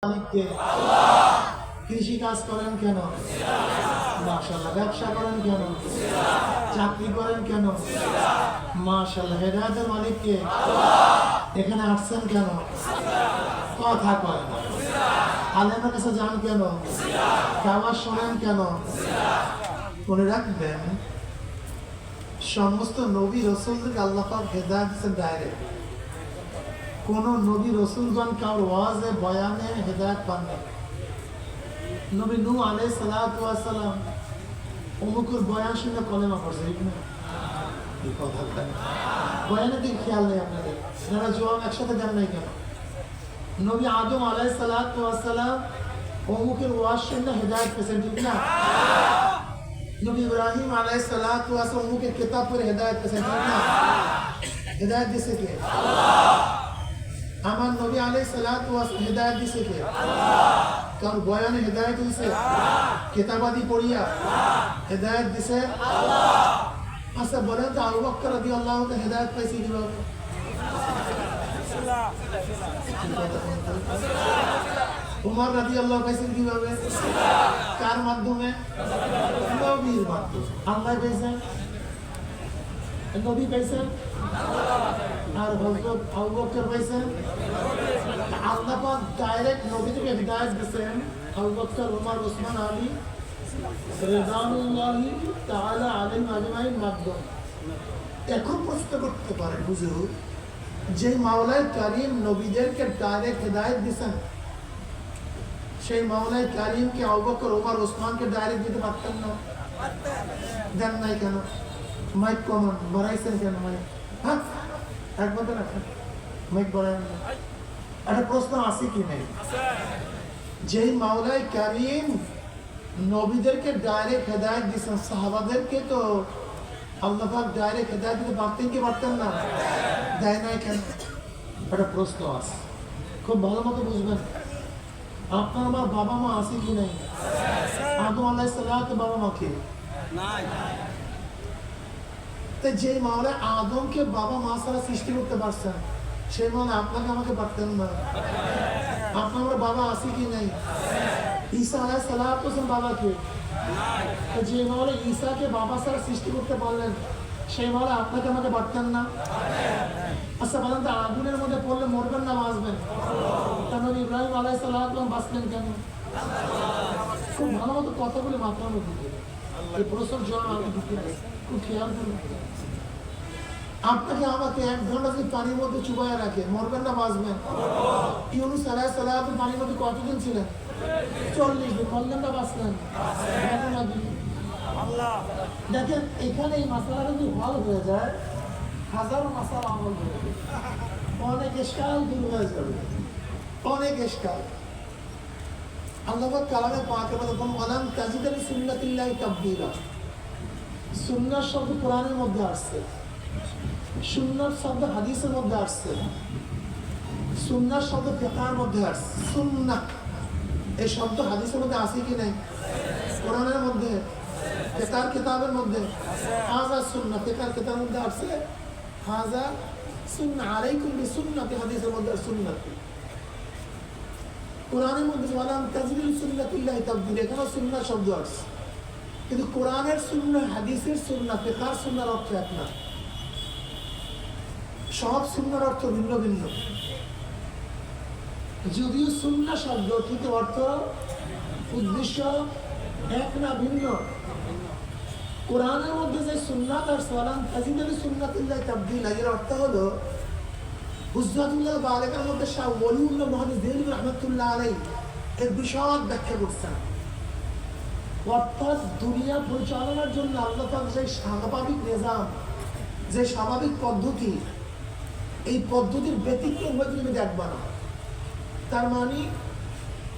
মালিককে কৃষি কাজ করেন কেন? মাশাআল্লাহ। ব্যবসা করেন কেন? চাকরি করেন কেন? মাশাআল্লাহ। হেদায়েতের মালিককে এখানে আসছেন কেন? কথা কয় না। আলেমের কাছে যান কেন? খাবার শোনেন কেন? মনে রাখবেন, সমস্ত নবী রসুলদেরকে আল্লাহ পাক হেদায়েত দিয়েছেন ডাইরেক্ট। কোন নবী রসুলগণ কারোর ওয়াজে বয়ানে হেদায়েত পাননি। নবী নূহ আলাইহিস সালাতু ওয়াস সালাম অমুকের বয়ান শুনে কলেমা পড়ছে, ঠিক না? এই কথা বলেন, বয়ানের দিকে খেয়াল নেই আপনাদের। যারা জবাব একসাথে দেন নাই কেন? নবী আদম আলাইহিস সালাতু ওয়াস সালাম অমুকের ওয়াজ শুনে হেদায়েত পেয়েছেন, ঠিক না? নবী ইব্রাহিম আলাইহিস সালাতু ওয়াস সালাম অমুকের কিতাব পড়ে হেদায়েত পেয়েছেন, ঠিক না? হেদায়েত দিয়েছে কে? আমার নবী আলাইহিস সালাতু ওয়াস সালাম হেদায়েত দিয়েছে কে? কারণ বয়ানে হেদায়েত হয়েছে কিতাবাদি পড়িয়া হেদায়েত দিছে আল্লাহ। আচ্ছা বলেন তো, আবু বকর রাদিয়াল্লাহু তাআলা হেদায়েত পাইছে কিভাবে? উমর রাদিয়াল্লাহু পাইছেন কিভাবে? কার মাধ্যমে? নবীর মাধ্যমে। আল্লাহ পাইছেন, নবী পাইছেন, আর হযরত আবু বকর পাইছেন। আল্লাহ পাক ডাইরেক্ট নবীকে হিদায়াত দিয়েছেন আবু বকর, ওমর, ওসমান, আলী রাদিয়াল্লাহু তাআলা আলাইহিম আজমাইন মাধ্যম। এখন প্রশ্ন করতে পারে, হুজুর, যে মাওলাই কারীম নবীদেরকে ডাইরেক্ট হিদায়াত দিয়েছেন, সেই মাওলাই কারীমকে আবু বকর, ওমর, ওসমানকে ডাইরেক্ট দিতে পারতেন না? দেন নাই কেন? মাইক কমন বাড়াইছেন কেন? মাইক হ্যাঁ একবার রাখেন, মাইক বাড়ায় না। একটা প্রশ্ন আছে কি নেই? যেই মাওলাই কারীম নবীদেরকে ডাইরেক্ট হেদায়েত দিয়েছেন, সাহাবাদেরকে তো আল্লাহ পাক ডাইরেক্ট হেদায়েত দিতে পারতেন কি পারতেন না? দেয় নাই কেন? একটা প্রশ্ন আছে, খুব ভালো মতো বুঝবেন। আপনার আমার বাবা মা আছে কি নেই? আদম আলাইহিস সালামের বাবা মা কে? যে মাওলা আদমকে বাবা মা ছাড়া সৃষ্টি করতে পারছেন, সেই মাওলা আপনাকে আমাকে পারতেন না? আপনার আমার বাবা আছে কি নাই? ঈসা আলাইহিস সালাম বাবা কে? যে মাওলা ঈসাকে বাবা ছাড়া সৃষ্টি করতে পারলেন, সেই মাওলা আপনাকে আমাকে পারতেন না? আচ্ছা বলেন তো, আগুনের মধ্যে পড়লে মরবেন না বাঁচবেন? কারণ ইব্রাহিম আলাইহিস সালাম বাঁচলেন কেন? খুব ভালো মতো কথাগুলি মাথার মধ্যে দিতে, এই প্রশ্ন জবাব আমি দিতে খুব খেয়াল করুন। আপনাকে আমাকে 1 ঘন্টা যদি পানির মধ্যে চুবাইয়া রাখে, মরবেন না বাঁচবেন? ইউনূস আলাইহিস সালাম পানির মধ্যে কতদিন ছিলেন? 40 দিন। মরলেন না বাঁচলেন? দেখেন, এখানে এই মাসালাটা যদি ভালো হয়ে যায়, হাজারো মাসালা আমল হয়ে যাবে, অনেক ইশকাল দূর হয়ে যাবে, অনেক ইশকাল। আল্লাহ পাক কালামে পাকে বলেন, ওয়ালাম তাজিদ লিসুন্নাতিল্লাহি তাবদীলা। সুন্নাহ শব্দ কোরআনের মধ্যে আসছে, সুন্নাহ শব্দ হাদিসের মধ্যে আসছে, সুন্নাহ শব্দ ফিকহের মধ্যে আসছে। সুন্নাহ এই শব্দ হাদিসের মধ্যে আছে কি নাই? কোরআনের মধ্যে, ফিকহের কিতাবের মধ্যে। হাযা সুন্নাহ ফিকহের কিতাবের মধ্যে আসছে, হাযা সুন্নাহ আলাইকুম বিসুন্নতি, হাদিসের মধ্যে সুন্নাহ। কোরআনের মধ্যে ওয়ালাম তাজিদ লিসুন্নাতিল্লাহি তাবদীলা, এখানে সুন্নাহ শব্দ আসছে, কিন্তু কোরআনের সুন্নাহ, হাদিসের সুন্নাহ, ফিকহের সুন্নাহর অর্থ এক না। সব সুন্নাহর অর্থ ভিন্ন ভিন্ন। যদিও সুন্নাহ শব্দ কিন্তু অর্থ, উদ্দেশ্য এক না, ভিন্ন। কোরআনের মধ্যে যে সুন্নাত আর ওয়ালাম তাজিদ লিসুন্নাতিল্লাহি তাবদীলা, এর অর্থ হলো হুজ্জাতুল্লাহ বালিগার মধ্যে শাহ ওলিউল্লাহ মুহাদ্দিস দেহলভী রাহমাতুল্লাহ আলাইহি এর বিশদ ব্যাখ্যা করছেন। অর্থাৎ দুনিয়া পরিচালনার জন্য আল্লাহ পাক যে স্বাভাবিক নিজাম, যে স্বাভাবিক পদ্ধতি, এই পদ্ধতির ব্যতিক্রম হয়ে তুমি দেখবা না। তার মানে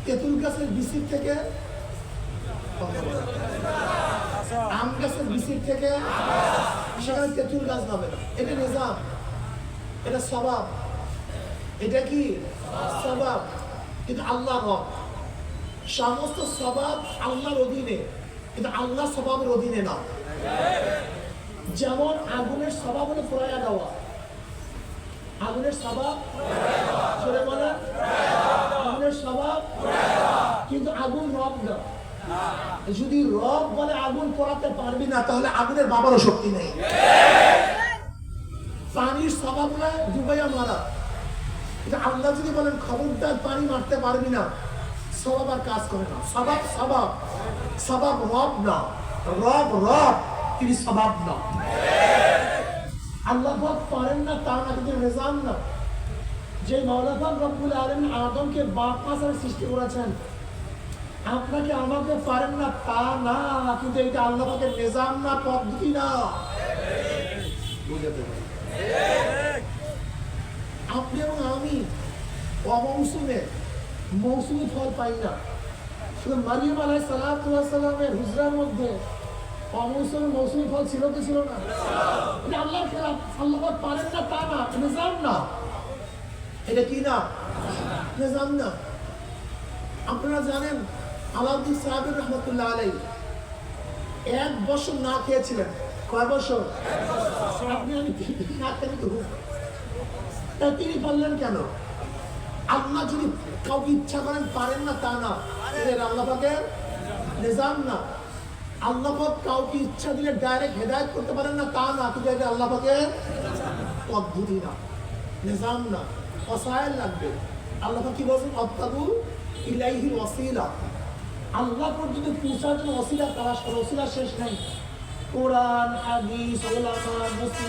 তেঁতুল গাছের বিচির থেকে, আম গাছের বিচির থেকে সেখানে তেঁতুল গাছ পাবে না। এটা নিজাম, এটা স্বভাব, এটা কি স্বভাব। কিন্তু আল্লাহ রব, সমস্ত স্বভাব আল্লাহর অধীনে, কিন্তু আল্লাহ স্বভাবের অধীনে না। যেমন আগুনের স্বভাব হলো পোড়াইয়া দেওয়া, আগুনের স্বভাব, আগুনের আগুনের স্বভাব, কিন্তু আগুন রব না। যদি রব বলে আগুন পোড়াতে পারবি না, তাহলে আগুনের বাবারও শক্তি নেই। পানির স্বভাব না ডুবাইয়া মারা, এটা আল্লাহ যদি বলেন খবরদার পানি মারতে পারবি না, স্বভাব আর কাজ করে না। স্বভাব স্বভাব, স্বভাব রব না, রব রব, তিনি স্বভাব না। আল্লাহ পারেন না তা না, কিন্তু নিজাম না। যে মাওলা পাক রব্বুল আলামিন আদমকে বাপ মা ছাড়া সৃষ্টি করেছেন, আপনাকে আমাকে পারেন না তা না, কিন্তু এটা আল্লাহ পাকের নিজাম না, পদ্ধতি না। বুঝতে পারি আপনি এবং আমি অমৌসুমে মৌসুমি ফল পাই না। শুধু মারিয়াম আলাইহিস সালামের হুজরার মধ্যে অমৌসুমে মৌসুমি ফল ছিল কি ছিল না? এটা আল্লাহর খেলাফ। আল্লাহ পারেন না তা না, নিজাম না। এটা কি না? নিজাম না। আপনারা জানেন আলাউদ্দিন সাহেব রহমতুল্লাহ আলাইহি 1 বছর না খেয়েছিলেন। কয় বছর? আপনি আমি না খেলে তো তা তিনি বললেন কেন? আল্লাহ যদি কাউকে ইচ্ছা করেন পারেন না তা না, এটা আল্লাহ পাকের নিজাম না। আল্লাহ পাক কাউকে ইচ্ছা দিলে ডাইরেক্ট হেদায়েত করতে পারেন না তা না, কিন্তু এটা আল্লাহ পাকের পদ্ধতি না, নিজাম না। ওয়াসাইল লাগবে। আল্লাহ পাক কি বলেন? আবতাগু ইলাইহিল ওয়াসিলা, আল্লাহ পর্যন্ত পৌঁছার জন্য ওসিলা তালাশ করো। ওসিলা শেষ নাই। কোরআন, হাদিস, উলামা, মুফতি